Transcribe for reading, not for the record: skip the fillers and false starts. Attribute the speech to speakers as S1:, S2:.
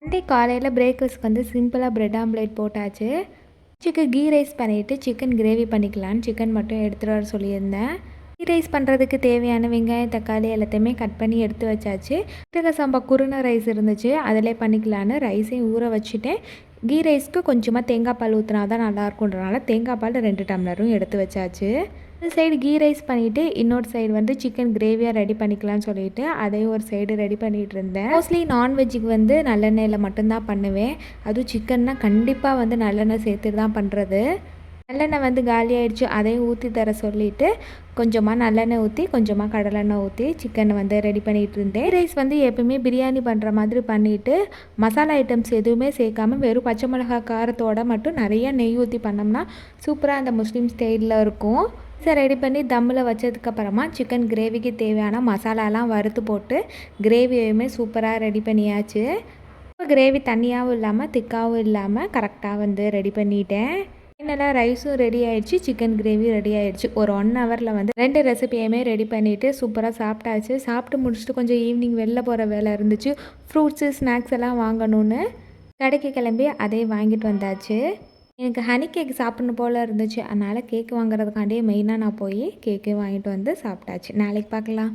S1: Sunday காலையில் பிரேக்ஃபாஸ்ட்க்கு வந்து சிம்பிளாக பிரெட் ஆம்லேட் போட்டாச்சு. கீ ரைஸ் பண்ணிவிட்டு சிக்கன் கிரேவி பண்ணிக்கலான்னு சிக்கன் மட்டும் எடுத்துகிட்டு வர சொல்லியிருந்தேன். கீ ரைஸ் பண்ணுறதுக்கு தேவையான வெங்காயம் தக்காளி எல்லாத்தையுமே கட் பண்ணி எடுத்து வச்சாச்சு. சீரக சம்பா குருணை ரைஸ் இருந்துச்சு, அதிலே பண்ணிக்கலான்னு ரைஸையும் ஊற வச்சுட்டேன். கீ ரைஸ்க்கு கொஞ்சமாக தேங்காய் பால் ஊற்றினா தான் நல்லாயிருக்குன்றனால தேங்காய் பால் 2 டம்ளரும் எடுத்து வச்சாச்சு. ஒரு சைடு கீ ரைஸ் பண்ணிவிட்டு இன்னொரு சைடு வந்து சிக்கன் கிரேவியாக ரெடி பண்ணிக்கலாம்னு சொல்லிட்டு அதையும் ஒரு சைடு ரெடி பண்ணிகிட்டு இருந்தேன். மோஸ்ட்லி நான்வெஜ்ஜுக்கு வந்து நல்லெண்ணெயில் மட்டும்தான் பண்ணுவேன். அதுவும் சிக்கன்னா கண்டிப்பாக வந்து நல்லெண்ணெய் சேர்த்துட்டு தான் பண்ணுறது. நல்லெண்ணெய் வந்து காலி ஆகிடுச்சு, அதையும் ஊற்றி தர சொல்லிவிட்டு கொஞ்சமாக நல்லெண்ணெய் ஊற்றி கொஞ்சமாக கடலெண்ணெய் ஊற்றி சிக்கனை வந்து ரெடி பண்ணிகிட்டு இருந்தேன். ரைஸ் வந்து எப்பவுமே பிரியாணி பண்ணுற மாதிரி பண்ணிவிட்டு மசாலா ஐட்டம்ஸ் எதுவுமே சேர்க்காமல் வெறும் பச்சை மிளகா காரத்தோடு மட்டும் நிறைய நெய் ஊற்றி பண்ணோம்னா சூப்பராக அந்த முஸ்லீம் ஸ்டைலில் இருக்கும். சரி, ரெடி பண்ணி தம்மில் வச்சதுக்கப்புறமா சிக்கன் கிரேவிக்கு தேவையான மசாலாலாம் வறுத்து போட்டு கிரேவியுமே சூப்பராக ரெடி பண்ணியாச்சு. இப்போ கிரேவி தண்ணியாகவும் இல்லாமல் திக்காகவும் இல்லாமல் கரெக்டாக வந்து ரெடி பண்ணிட்டேன். ஃபைனலாக ரைஸும் ரெடி ஆகிடுச்சு, சிக்கன் கிரேவி ரெடி ஆகிடுச்சு. ஒரு 1 ஹவரில் வந்து 2 ரெசிபியுமே ரெடி பண்ணிவிட்டு சூப்பராக சாப்பிட்டாச்சு. சாப்பிட்டு முடிச்சுட்டு கொஞ்சம் ஈவினிங் வெளில போகிற வேலை இருந்துச்சு. ஃப்ரூட்ஸு ஸ்நாக்ஸ் எல்லாம் வாங்கணும்னு கடைக்கு கிளம்பி அதே வாங்கிட்டு வந்தாச்சு. எனக்கு ஹனி கேக் சாப்பிட்ணும் போல் இருந்துச்சு, அதனால் கேக் வாங்குறதுக்காண்டியே மெயினாக நான் போய் கேக்கே வாங்கிட்டு வந்து சாப்பிட்டாச்சு. நாளைக்கு பார்க்கலாம்.